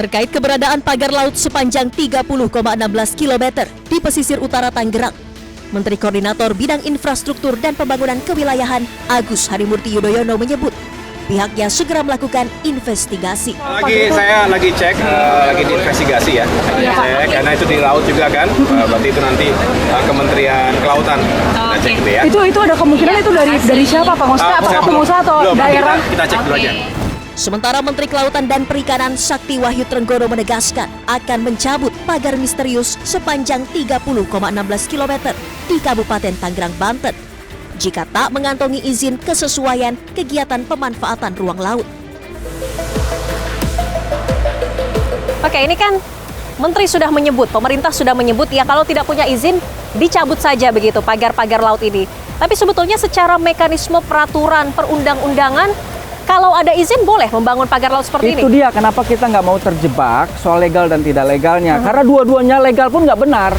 Terkait keberadaan pagar laut sepanjang 30,16 km di pesisir utara Tangerang, Menteri Koordinator Bidang Infrastruktur dan Pembangunan Kewilayahan Agus Harimurti Yudhoyono menyebut pihaknya segera melakukan investigasi. Saya lagi cek, lagi diinvestigasi ya. Cek, karena itu di laut juga kan, berarti itu nanti Kementerian Kelautan. Cek gitu ya. Itu ada kemungkinan itu dari siapa Pak? Maksudnya apakah pengusaha atau daerah? Kita cek dulu aja. Sementara Menteri Kelautan dan Perikanan Sakti Wahyu Trenggono menegaskan akan mencabut pagar misterius sepanjang 30,16 km di Kabupaten Tangerang, Banten jika tak mengantongi izin kesesuaian kegiatan pemanfaatan ruang laut. Oke, ini kan Menteri sudah menyebut, pemerintah sudah menyebut ya kalau tidak punya izin dicabut saja begitu pagar-pagar laut ini. Tapi sebetulnya secara mekanisme peraturan perundang-undangan, kalau ada izin boleh membangun pagar laut seperti ini? Itu dia kenapa kita nggak mau terjebak soal legal dan tidak legalnya. Karena dua-duanya legal pun nggak benar.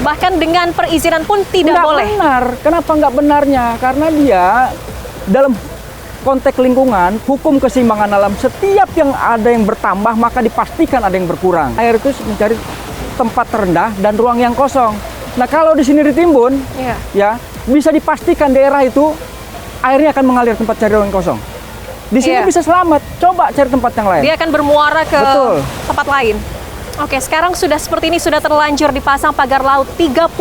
Bahkan dengan perizinan pun tidak boleh? Nggak benar. Kenapa nggak benarnya? Karena dia dalam konteks lingkungan, hukum keseimbangan alam, setiap yang ada yang bertambah maka dipastikan ada yang berkurang. Air itu mencari tempat terendah dan ruang yang kosong. Nah kalau di sini ditimbun, ya bisa dipastikan daerah itu airnya akan mengalir tempat cari ruang kosong. Di sini bisa selamat. Coba cari tempat yang lain. Dia akan bermuara ke tempat lain. Oke, sekarang sudah seperti ini, sudah terlanjur dipasang pagar laut 30,16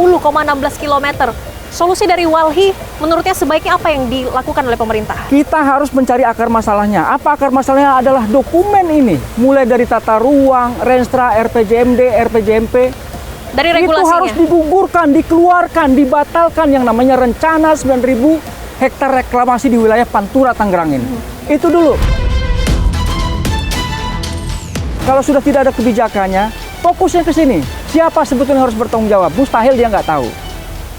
km. Solusi dari Walhi menurutnya sebaiknya apa yang dilakukan oleh pemerintah? Kita harus mencari akar masalahnya. Apa akar masalahnya? Adalah dokumen ini. Mulai dari tata ruang, Renstra, RPJMD, RPJMP. Dari regulasinya? Itu harus digugurkan, dikeluarkan, dibatalkan yang namanya rencana 9.000 hektar reklamasi di wilayah Pantura Tangerang ini. Itu dulu. Kalau sudah tidak ada kebijakannya, fokusnya ke sini. Siapa sebetulnya harus bertanggung jawab? Mustahil dia nggak tahu.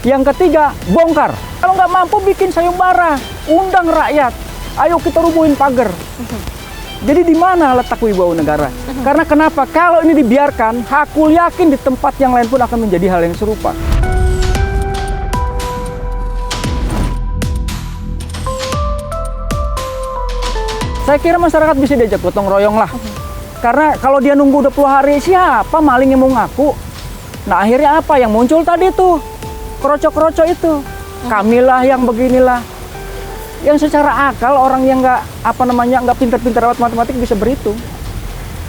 Yang ketiga, bongkar. Kalau nggak mampu bikin sayembara, undang rakyat. Ayo kita rubuhin pagar. Jadi di mana letak wibawa negara? Karena kenapa? Kalau ini dibiarkan, aku yakin di tempat yang lain pun akan menjadi hal yang serupa. Saya kira masyarakat bisa diajak gotong royong lah. Karena kalau dia nunggu 20 hari, siapa maling yang mau ngaku? Nah akhirnya apa yang muncul tadi tuh? Kroco-kroco itu. Kamilah yang beginilah. Yang secara akal orang yang nggak pintar-pintar lewat matematik bisa berhitung.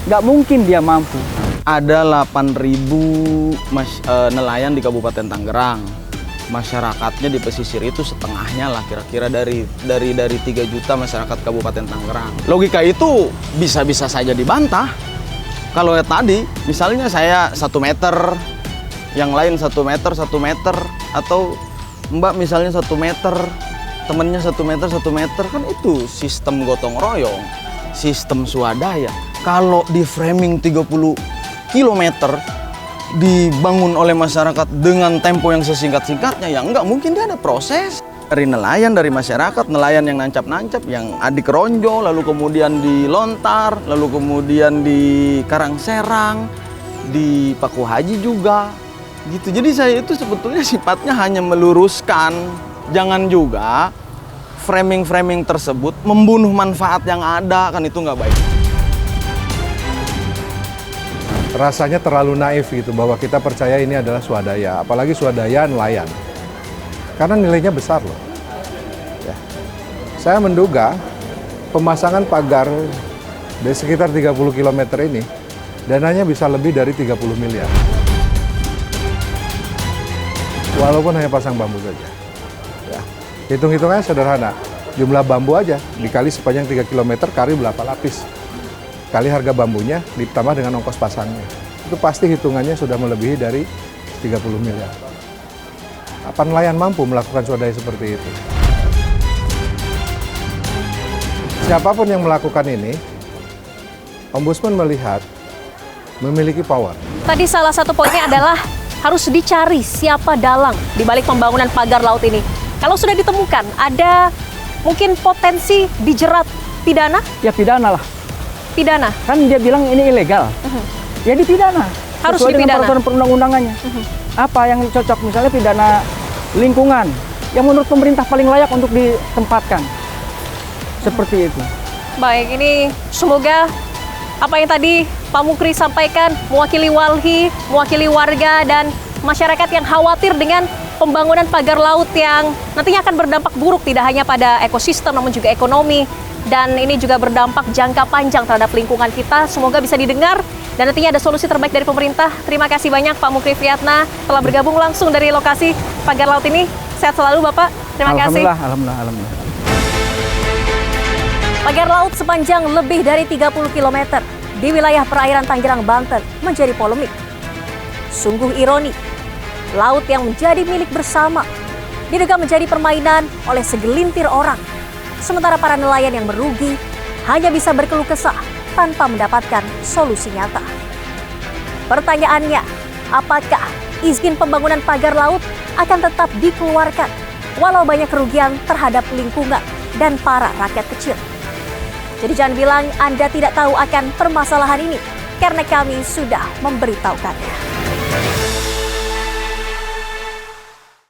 Nggak mungkin dia mampu. Ada 8.000 nelayan di Kabupaten Tangerang. Masyarakatnya di pesisir itu setengahnya lah kira-kira dari 3 juta masyarakat Kabupaten Tangerang. Logika itu bisa-bisa saja dibantah. Kalau tadi misalnya saya 1 meter, yang lain 1 meter, atau Mbak misalnya 1 meter, temennya 1 meter, kan itu sistem gotong royong, sistem swadaya. Kalau di framing 30 kilometer dibangun oleh masyarakat dengan tempo yang sesingkat-singkatnya, ya nggak mungkin dia ada proses. Dari nelayan, dari masyarakat, nelayan yang nancap-nancap, yang di Keronjo, lalu kemudian di Lontar, lalu kemudian di Karangserang, di Paku Haji juga. Gitu. Jadi saya itu sebetulnya sifatnya hanya meluruskan, jangan juga framing-framing tersebut membunuh manfaat yang ada, kan itu nggak baik. Rasanya terlalu naif gitu bahwa kita percaya ini adalah swadaya, apalagi swadaya nelayan. Karena nilainya besar loh. Ya. Saya menduga pemasangan pagar di sekitar 30 km ini dananya bisa lebih dari 30 miliar. Walaupun hanya pasang bambu saja. Ya. Hitung-hitungannya sederhana. Jumlah bambu aja dikali sepanjang 3 km kali berapa lapis. Kali harga bambunya ditambah dengan ongkos pasangnya. Itu pasti hitungannya sudah melebihi dari 30 miliar. Apa nelayan mampu melakukan swadaya seperti itu? Siapapun yang melakukan ini, Ombudsman melihat memiliki power. Tadi salah satu poinnya adalah harus dicari siapa dalang di balik pembangunan pagar laut ini. Kalau sudah ditemukan, ada mungkin potensi dijerat pidana? Ya pidana lah. Pidana? Kan dia bilang ini ilegal. Ya dipidana. Harus sesuai dipidana. dengan peraturan perundang-undangannya. Apa yang cocok? Misalnya pidana lingkungan yang menurut pemerintah paling layak untuk ditempatkan. Seperti itu. Baik, ini semoga apa yang tadi Pak Mukri sampaikan mewakili Walhi, mewakili warga dan masyarakat yang khawatir dengan pembangunan pagar laut yang nantinya akan berdampak buruk tidak hanya pada ekosistem namun juga ekonomi, dan ini juga berdampak jangka panjang terhadap lingkungan kita. Semoga bisa didengar dan nantinya ada solusi terbaik dari pemerintah. Terima kasih banyak Pak Mukri Friatna telah bergabung langsung dari lokasi pagar laut ini. Sehat selalu Bapak. Terima kasih. Alhamdulillah. Pagar laut sepanjang lebih dari 30 km di wilayah perairan Tangerang, Banten menjadi polemik. Sungguh ironi, laut yang menjadi milik bersama diduga menjadi permainan oleh segelintir orang. Sementara para nelayan yang merugi hanya bisa berkeluh kesah tanpa mendapatkan solusi nyata. Pertanyaannya, apakah izin pembangunan pagar laut akan tetap dikeluarkan walau banyak kerugian terhadap lingkungan dan para rakyat kecil? Jadi jangan bilang Anda tidak tahu akan permasalahan ini, karena kami sudah memberitahukannya.